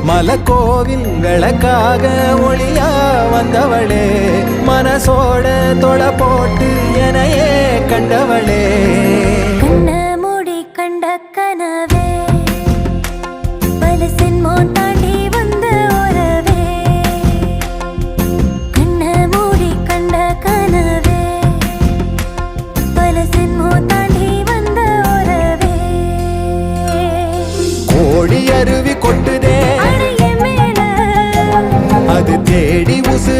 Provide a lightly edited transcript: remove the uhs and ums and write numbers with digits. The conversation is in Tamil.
மலக்கோவில் விளக்காக ஒளியா வந்தவளே மனசோட தொட போட்டு எனையே கண்டவளே கண்ண மூடி கண்ட கனவே பல சென்மோ தாண்டி வந்த உறவே கண்ண மூடி கண்ட கனவே பல சென்மோ தாண்டி வந்த உறவே கோடி அருவி கொட்டுதே அடைய மேல அது தேடி உசு